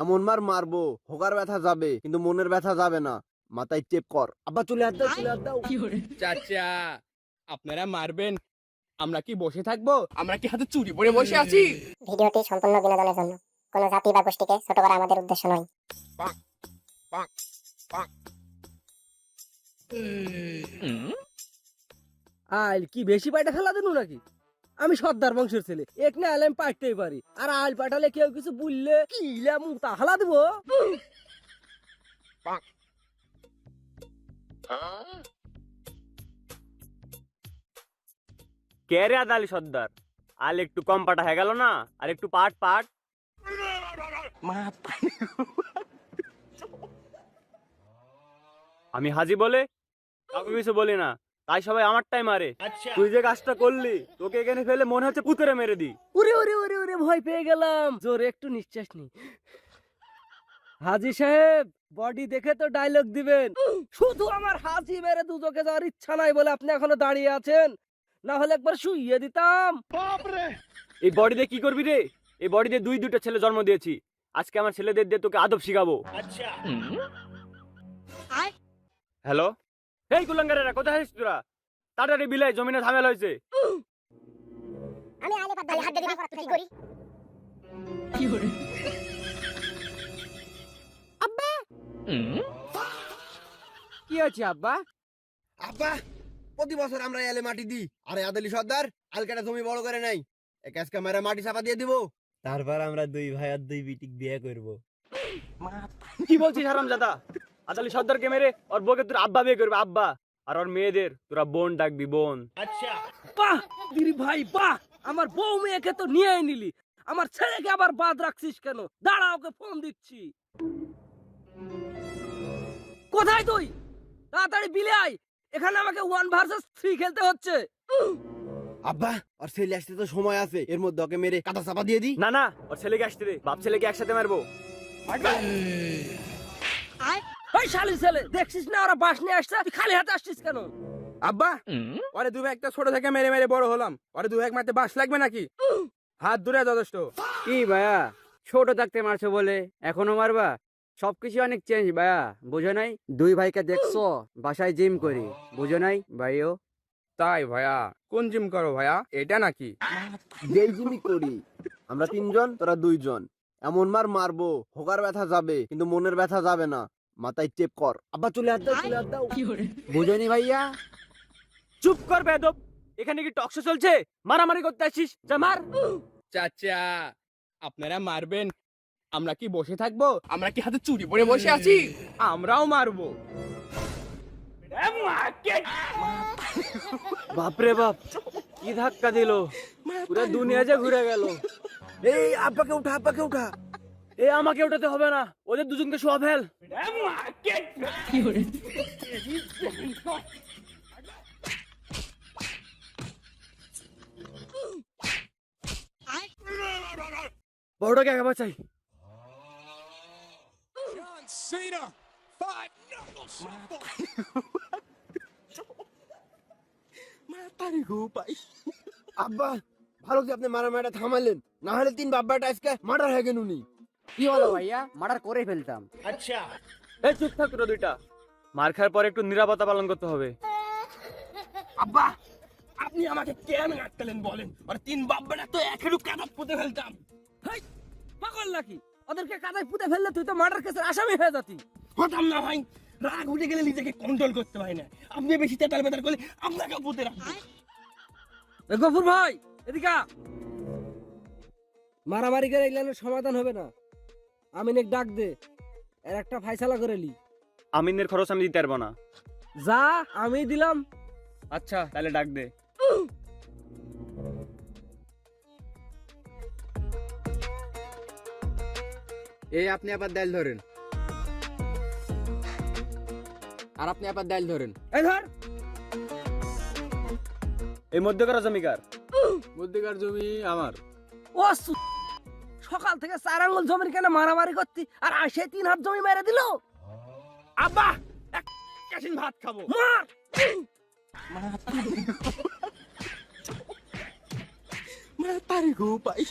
এমন মার মারবো হোকার ব্যথা যাবে কিন্তু মনের ব্যথা যাবে না। মাথায় চেপ কর। আব্বা চলে হাত দাও, চলে হাত দাও। চাচা আপনারা মারবেন, আমরা কি বসে থাকবো? আমরা কি হাতে চুরি পরে বসে আছি? ভিডিওটি সম্পূর্ণ বিনোদনের জন্য, কোনো জাতি বা গোষ্ঠীকে ছোট করা আমাদের উদ্দেশ্য নয়। আইল কি বেশি পাইটা খেলা দিনু নাকি? আমি সর্দার বংশের ছেলে, এক না আইলে আমি পাইতেই পারি। আর আইল পাঠালে কেউ কিছু বললে কি মুতা হালা দিব। কে রে আদালি সর্দার? আল একটু কম পাটা হয়ে গেল না? আর একটু পাট পাট। আমি হাজি বলে কাউকে কিছু বলি না, তাই সবাই আমারটাই মারে। তুই যে কাজটা করলি তোকে এখানে ফেলে মনে হচ্ছে পুতুরে মেরে দি। ওরে ওরে ওরে ওরে ভয় পেয়ে গেলাম। জোরে একটু নিঃশ্বাস নি। হাজি সাহেব বডি দেখে তো ডায়লগ দিবেন। শুধু আমার হাজি মেরে দুজকে যাওয়ার ইচ্ছা নাই বলে আপনি এখনো দাঁড়িয়ে আছেন, না হলে একবার শুইয়ে দিতাম। এই বডি দিয়ে কি করবি রে? এই বডি দিয়ে দুটো ছেলে জন্ম দিয়েছি, আজকে আমার ছেলেদের দিয়ে তোকে আদব শিখাবো। হ্যালো, এই কুলাঙ্গারেরা কোথায় আছিস তোরা? তাড়াতাড়ি বিলাই, জমিনে ঝামেলা হয়েছে। আমি আলে বাদ হাত দিয়ে দিবা কি করি? কি আছে আব্বা? আব্বা প্রতি বছর আমরা এলে মাটি দিই, আরে আদালি সর্দার আলকাটা জমি বড় করে নাই, এক আজকে মেরে মাটি চাপা দিয়ে দিব, তারপর আমরা দুই ভাই আর দুই বিটিক বিয়ে করব। কি বলছিস হারামজাদা? আদালি সর্দারকে মেরে ওর বউকে তোর আব্বা বিয়ে করবে, আব্বা। আর ওর মেয়েদের তোরা বোন ডাকবি, বোন। বাহ দিদি ভাই বাহ, আমার বউ মেয়েকে তো নিয়েই নিলি, আমার ছেলেকে আবার বাদ রাখছিস কেন? দাঁড়া, ওকে ফোন দিচ্ছি। কোথায় তুই? তাড়াতাড়ি বিলে আয়, এখানে আমাকে 1 ভার্সেস 3 খেলতে হচ্ছে। আব্বা আর ছেলে আসতে তো সময় আছে, এর মধ্যে ওকে মেরে কাঁথা চাপা দিয়ে দি। না না, ওর ছেলেকে আসতে দে, বাপ ছেলেকে একসাথে মারবো। ওই শালি ছেলে, দেখছিস না ওরা বাস নিয়ে আসছে, তুই খালি হাতে আসছিস কেন? আব্বা ওরে দু একটা ছোট থেকে মেরে মেরে বড় হলাম, ওরে দু এক মারতে বাস লাগবে নাকি? হাত দূরে যথেষ্ট। কি ভাইয়া, ছোট থাকতে মারছো বলে এখনো মারবা? সবকিছু অনেক চেঞ্জ ভাইয়া, বুঝো নাই? দুই ভাইকে দেখছো বাসায় জিম করি, বুঝো নাই ভাইও? তাই ভাইয়া, কোন জিম করো ভাইয়া, এটা নাকি? যেই জিমি করি আমরা 3 জন, তোরা 2 জন। এমন মার মারবো হোকার ব্যথা যাবে কিন্তু মনের ব্যথা যাবে না। মাথায় চেপ কর। আব্বা চলে হাত দাও, চলে হাত দাও। বুঝোনি ভাইয়া? চুপ কর বেয়াদব, এখানে কি টকশো চলছে? মারামারি করতে আসিস, যা মার। চাচা আপনারা মারবেন, আমরা কি বসে থাকবো? আমরা কি হাতে চুরি পরে বসে আছি? আমরাও মারবো। বাপরে বাপ, কি ধাক্কা দিল, পুরো দুনিয়া যে ঘুরে গেল। এই আব্বাকে উঠা, আব্বাকে উঠা। এ আমাকে ওঠাতে হবে না, ওদের দুজনকে শোয়া ফেল। বড়টাকে আগে বাঁচাই। আব্বা ভালো যে আপনি মারামারিটা থামালেন, না হলে 3 বাব্বাটা আজকে মার্ডার হয়ে গেল উনি। কি হলো ভাইয়া, মার্ডার করে ফেলতাম। এই চুপ থাক তোরা দুইটা, মার খাওয়ার পরে একটু নিরাপত্তা পালন করতে হবে। আব্বা আপনি আমাকে কেন আটকালেন বলেন? আর 3 বাব্বাটা তো একেরও কাঁধ পুঁতে ফেলতাম। হেই, পাগল নাকি? ওদেরকে কাদায় পুঁতে ফেললে তুই তো মার্ডার কেসের আসামি হয়ে যাতি। হতাম না ভাই, রাগ উঠে গেলে নিজেকে কন্ট্রোল করতে পারি না। আপনি বেশি তেতাল বেতাল করলে আপনাকে পুঁতে রাখবো। গফুর ভাই এদিকে আ। মারামারি করে এগুলোর সমাধান হবে না, আমিনের ডাক দে, এর একটা ফাইসালা করে লি। আমিনের খরচ আমি দিতে পারবো না। যা, আমি দিলাম। আচ্ছা তাহলে ডাক দে। এই আপনি আবার ডাইল ধরেন, আর আপনি আবার ডাইল ধরেন। এই ধর। এই মধ্যকার জমিকার? মধ্যকার জমি আমার। ও সকাল থেকে 4 আঙ্গুল জমির কেন মারামারি করতি, আর আসে 3 হাত জমি মেরে দিল। আব্বা এক কাশিন ভাত খাবো। মার। মাতারি গো পাই।